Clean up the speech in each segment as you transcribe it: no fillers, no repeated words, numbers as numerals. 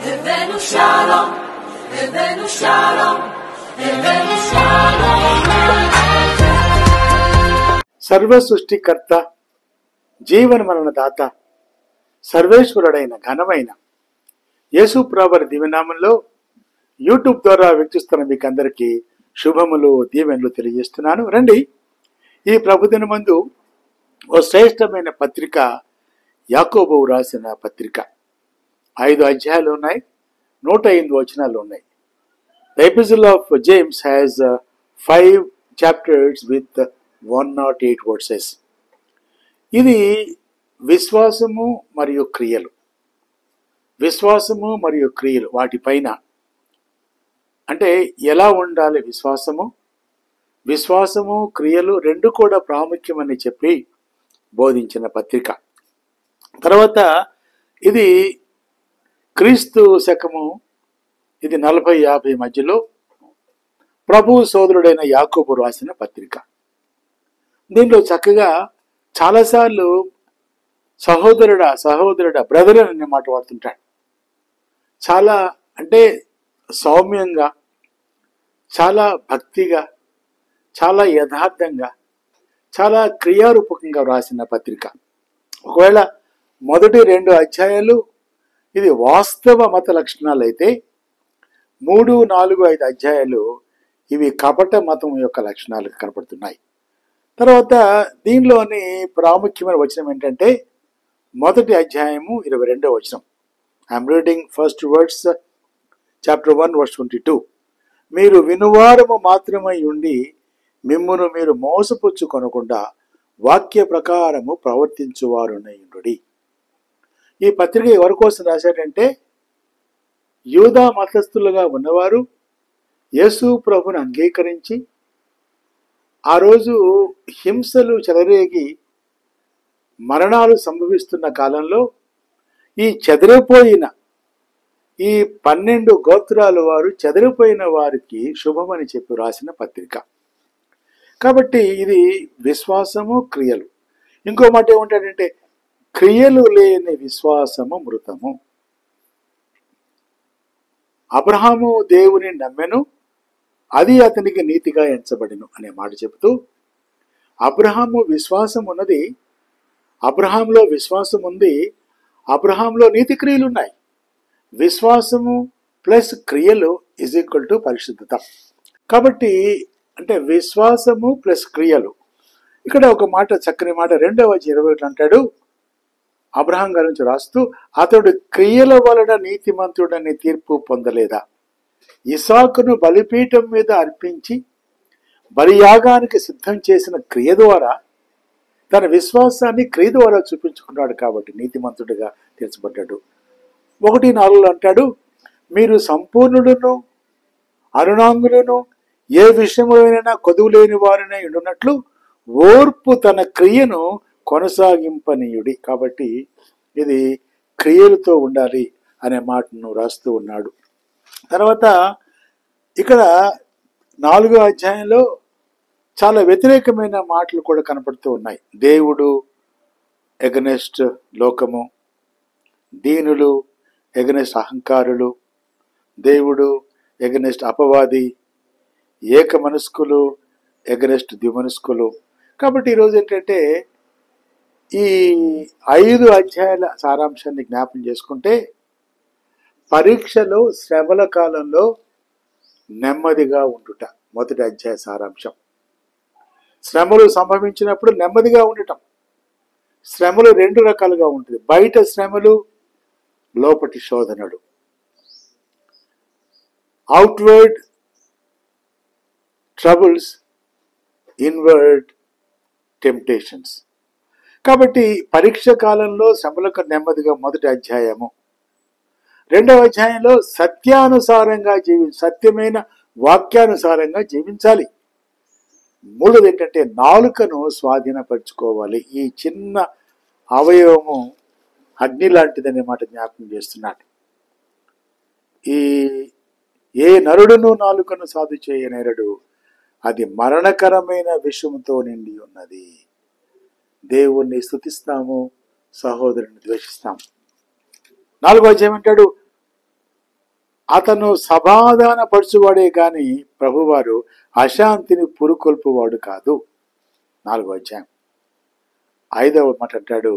הבאנו שלום, הבאנו שלום, הבאנו שלום. సర్వ సృష్టికర్త, జీవన మరణ దాత, సర్వేశ్వరుడైన ఘనమైన యేసు ప్రభువారి దివ్యనామంలో యూట్యూబ్ ద్వారా వీక్షిస్తున్న మీకు అందరికీ శుభములు, దీవెనలు తెలియజేస్తున్నాను. రండి, ఈ ప్రభుదినమందు ఓ శ్రేష్టమైన పత్రిక, యాకోబు రాసిన పత్రిక. 5 అధ్యాయాలు ఉన్నాయి, 105 వచనాలు ఉన్నాయి. The Epistle of James has 5 chapters with 108 verses. ఇది విశ్వాసము మరియు క్రియలు, విశ్వాసము మరియు క్రియలు వాటిపైన, అంటే ఎలా ఉండాలి విశ్వాసము క్రియలు రెండు కూడా ప్రాముఖ్యమని చెప్పి బోధించిన పత్రిక. తర్వాత ఇది క్రీస్తు శకము, ఇది 40-50 మధ్యలో ప్రభు సోదరుడైన యాకోబు రాసిన పత్రిక. దీనిలో చక్కగా చాలాసార్లు సహోదరుడా బ్రదర్ అనే మాట వాడుతుంటాడు. చాలా అంటే సౌమ్యంగా, చాలా భక్తిగా, చాలా యథార్థంగా, చాలా క్రియారూపకంగా రాసిన పత్రిక. ఒకవేళ మొదటి 2 అధ్యాయాలు ఇది వాస్తవ మత లక్షణాలు అయితే, 3, 4, 5 అధ్యాయాలు ఇవి కపట మతం యొక్క లక్షణాలు కనపడుతున్నాయి. తర్వాత దీనిలోని ప్రాముఖ్యమైన వచనం ఏంటంటే మొదటి అధ్యాయము 22వ వచనం. I'm reading first words, chapter 1 verse 22. మీరు వినువారము మాత్రమై ఉండి మిమ్మును మీరు మోసపుచ్చుకొనకుండా వాక్య ప్రకారము ప్రవర్తించువారునయుండుడి. ఈ పత్రిక ఎవరి కోసం రాశాడంటే, యూదా మతస్థులుగా ఉన్నవారు యేసు ప్రభుని అంగీకరించి ఆ రోజు హింసలు చెలరేగి మరణాలు సంభవిస్తున్న కాలంలో ఈ చెదిరిపోయిన ఈ 12 గోత్రాల వారు చెదిరిపోయిన వారికి శుభమని చెప్పి రాసిన పత్రిక. కాబట్టి ఇది విశ్వాసము క్రియలు. ఇంకో మాట ఏమంటాడంటే, క్రియలు లేని విశ్వాసము మృతము. అబ్రహాము దేవుని నమ్మెను, అది అతనికి నీతిగా ఎంచబడెను అనే మాట చెబుతూ, అబ్రహాము విశ్వాసం ఉన్నది, అబ్రహాంలో విశ్వాసం ఉంది, అబ్రహాంలో నీతి క్రియలు ఉన్నాయి. విశ్వాసము ప్లస్ క్రియలు ఈజ్ ఈక్వల్ టు పరిశుద్ధత. కాబట్టి అంటే విశ్వాసము ప్లస్ క్రియలు. ఇక్కడ ఒక మాట, చక్కని మాట 2:21 అంటాడు, అబ్రహాం గారి నుంచి రాస్తూ, అతడు క్రియల వలన నీతిమంతుడని తీర్పు పొందలేదా? ఇసాకును బలిపీఠం మీద అర్పించి బలియాగానికి సిద్ధం చేసిన క్రియ ద్వారా తన విశ్వాసాన్ని క్రియ ద్వారా చూపించుకున్నాడు కాబట్టి నీతిమంతుడిగా తీర్చబడ్డాడు. 1:4 అంటాడు, మీరు సంపూర్ణులను అరుణాంగులను ఏ విషయంలోనైనా కొదువు లేని వారినై ఉండునట్లు ఓర్పు తన క్రియను కొనసాగింపనీయుడి. కాబట్టి ఇది క్రియలతో ఉండాలి అనే మాటను రాస్తూ ఉన్నాడు. తర్వాత ఇక్కడ 4వ అధ్యాయంలో చాలా వ్యతిరేకమైన మాటలు కూడా కనపడుతూ ఉన్నాయి. దేవుడు ఎగనెస్ట్ లోకము, దీనులు ఎగనెస్ట్ అహంకారులు, దేవుడు ఎగనెస్ట్ అపవాది, ఏక మనస్కులు ఎగనెస్ట్ ద్విమనస్కులు. కాబట్టి ఈరోజు ఏంటంటే ఈ 5 అధ్యాయాల సారాంశాన్ని జ్ఞాపం చేసుకుంటే, పరీక్షలో శ్రమల కాలంలో నెమ్మదిగా ఉండుట మొదటి అధ్యాయ సారాంశం. శ్రమలు సంభవించినప్పుడు నెమ్మదిగా ఉండటం. శ్రమలు 2 రకాలుగా ఉంటుంది, బయట శ్రమలు, లోపటి శోధనలు. Outward troubles, inward temptations. కాబట్టి పరీక్ష కాలంలో శ్రమలకు నెమ్మదిగా మొదటి అధ్యాయము. 2వ అధ్యాయంలో సత్యానుసారంగా సత్యమైన వాక్యానుసారంగా జీవించాలి. 3వది ఏంటంటే నాలుకను స్వాధీనపరచుకోవాలి. ఈ చిన్న అవయవము అగ్ని లాంటిదనే మాట జ్ఞాపకం చేస్తున్నాడు. ఏ నరుడును నాలుకను సాధు చేయనేరడు, అది మరణకరమైన విషముతో నిండి ఉన్నది. దేవుణ్ణి స్తుతిస్తాము, సహోదరుని ద్వేషిస్తాము. 4వ అధ్యాయం అంటాడు, అతను సమాధానపరచువాడే గాని ప్రభువారు అశాంతిని పురుకొల్పువాడు కాదు. 4వ అధ్యాయం 5వ మాట అంటాడు,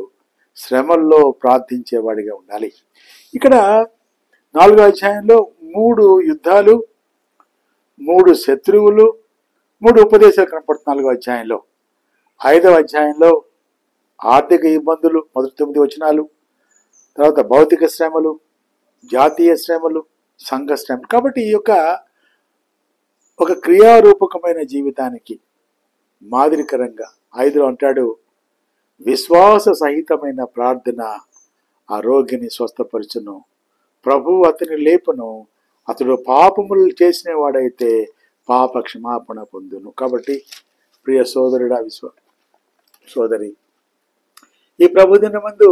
శ్రమల్లో ప్రార్థించేవాడిగా ఉండాలి. ఇక్కడ 4వ అధ్యాయంలో 3 యుద్ధాలు, 3 శత్రువులు, 3 ఉపదేశాలు కనపడుతుంది 4వ అధ్యాయంలో. 5వ అధ్యాయంలో ఆర్థిక ఇబ్బందులు, మొదటి 9 వచనాలు, తర్వాత భౌతిక శ్రమలు, జాతీయ శ్రమలు, సంఘ శ్రమలు. కాబట్టి ఈ యొక్క ఒక క్రియారూపకమైన జీవితానికి మాదిరికరంగా 5లో అంటాడు, విశ్వాస సహితమైన ప్రార్థన ఆ రోగిని స్వస్థపరచును, ప్రభువు అతని లేపును, అతడు పాపములు చేసిన వాడైతే పాప క్షమాపణ పొందును. కాబట్టి ప్రియ సోదరుడా, సోదరి, ఈ ప్రభుదినమందు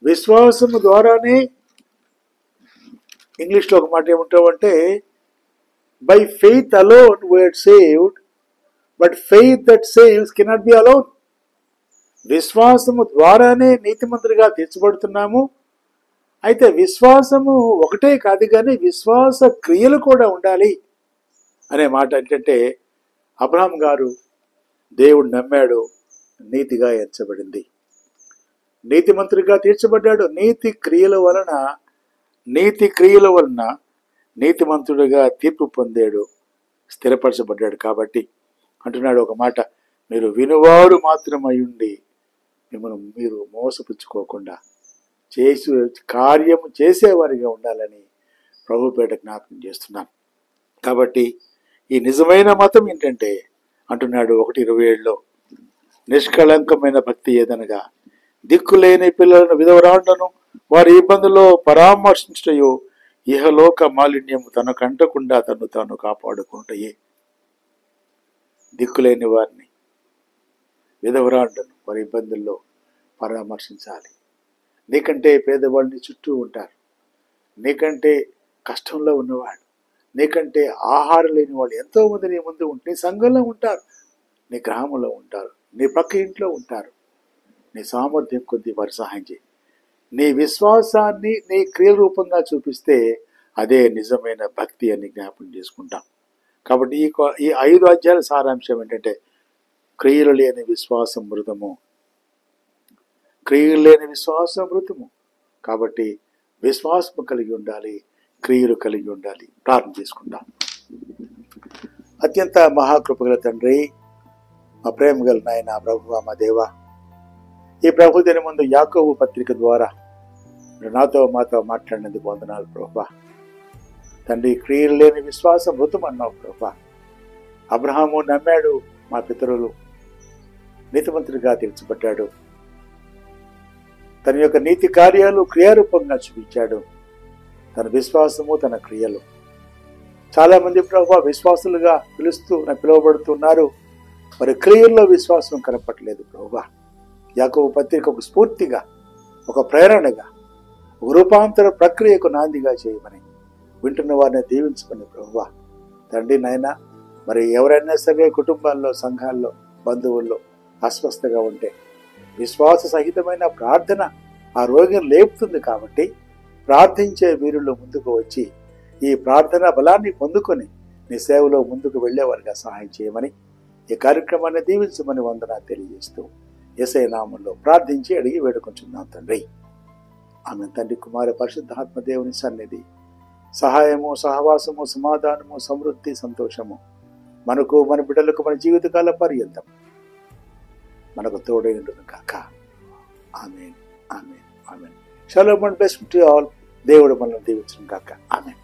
విశ్వాసము ద్వారానే, ఇంగ్లీష్లో ఒక మాట ఏముంటావంటే, by faith alone we are saved, but faith that saves cannot be alone. విశ్వాసము ద్వారానే నీతిమంతులుగా తీర్చబడుతున్నాము. అయితే విశ్వాసము ఒకటే కాదు కానీ విశ్వాస క్రియలు కూడా ఉండాలి అనే మాట. ఏంటంటే అబ్రహాం గారు దేవుడు నమ్మాడు, నీతిగా ఎంచబడింది, నీతిమంతుడిగా తీర్చబడ్డాడు. నీతి క్రియల వలన నీతిమంతుడిగా తీర్పు పొందాడు, స్థిరపరచబడ్డాడు. కాబట్టి అంటున్నాడు ఒక మాట, మీరు వినువారు మాత్రమై ఉండి మిమ్మల్ని మీరు మోసపుచ్చుకోకుండా కార్యము చేసేవారిగా ఉండాలని ప్రభుపేట జ్ఞాపకం చేస్తున్నాను. కాబట్టి ఈ నిజమైన మతం ఏంటంటే అంటున్నాడు 1:27లో, నిష్కళంకమైన భక్తి ఏదనగా దిక్కులేని పిల్లలను, విధవరాండ్లను వారి ఇబ్బందుల్లో పరామర్శించటయు, ఇహలోక మాలిన్యము తనకంటకుండా తను తాను కాపాడుకుంటాయే. దిక్కులేని వారిని, విధవరాండ్లను వారి ఇబ్బందుల్లో పరామర్శించాలి. నీకంటే పేదవాళ్ళని చుట్టూ ఉంటారు, నీకంటే కష్టంలో ఉన్నవాళ్ళు, నీకంటే ఆహారం లేని వాళ్ళు ఎంతోమంది నీ ముందు ఉంటే, నీ సంఘంలో ఉంటారు, నీ గ్రామంలో ఉంటారు, నీ పక్క ఇంట్లో ఉంటారు. నీ సామర్థ్యం కొద్ది వారి సహాయం చేయి. నీ విశ్వాసాన్ని నీ క్రియ రూపంగా చూపిస్తే అదే నిజమైన భక్తి అని జ్ఞాపకం చేసుకుంటాం. కాబట్టి ఈ 5 అధ్యాయాల సారాంశం ఏంటంటే, క్రియలు లేని విశ్వాసం మృతము, క్రియలు లేని విశ్వాసం మృతము. కాబట్టి విశ్వాసం కలిగి ఉండాలి, క్రియలు కలిగి ఉండాలి. ప్రార్థన చేసుకుంటాం. అత్యంత మహాకృపగల తండ్రి, మా ప్రేమ గల నాయన ప్రభువా, మా దేవ, ఈ ప్రభుదిన ముందు యాకోబు పత్రిక ద్వారా నాతో మాతో మాట్లాడినందుకు వందనాలు ప్రభువా. తండ్రి, క్రియలు లేని విశ్వాసం మృతం అన్నావు ప్రభువా. అబ్రహాము నమ్మాడు, మా పితరులు, నీతిమంతుడిగా తీర్చబడ్డాడు, తన యొక్క నీతి కార్యాలు క్రియారూపంగా చూపించాడు, తన విశ్వాసము తన క్రియలు. చాలా మంది ప్రభువా విశ్వాసులుగా పిలువబడుతున్నారు, మరి క్రియల్లో విశ్వాసం కనపట్లేదు ప్రభువా. యాకోబు పత్రిక ఒక స్ఫూర్తిగా, ఒక ప్రేరణగా, ఒక రూపాంతర ప్రక్రియకు నాందిగా చేయమని వింటున్న వారిని దీవించమని ప్రభువా. తండ్రి నాయన, మరి ఎవరైనా సరే కుటుంబాల్లో, సంఘాల్లో, బంధువుల్లో అస్వస్థగా ఉంటే విశ్వాస సహితమైన ప్రార్థన ఆ రోగిని లేపుతుంది. కాబట్టి ప్రార్థించే వీరులు ముందుకు వచ్చి ఈ ప్రార్థన బలాన్ని పొందుకొని నీ సేవలో ముందుకు వెళ్లేవారిగా సహాయం చేయమని ఈ కార్యక్రమాన్ని దీవించమని వందనాలు తెలియజేస్తూ యేసయ్య నామములో ప్రార్థించి అడిగి వేడుకొంచున్నాం తండ్రి. ఆమె తండ్రి, కుమార పరిశుద్ధాత్మ దేవుని సన్నిధి, సహాయము, సహవాసము, సమాధానము, సమృద్ధి, సంతోషము మనకు, మన బిడ్డలకు, మన జీవితకాల పర్యంతం మనకు తోడై ఉండును కాక. Amen, amen, amen. Shalom and blessing to all. దేవుడు మనల్ని దీవించును కాక. ఆమేన్.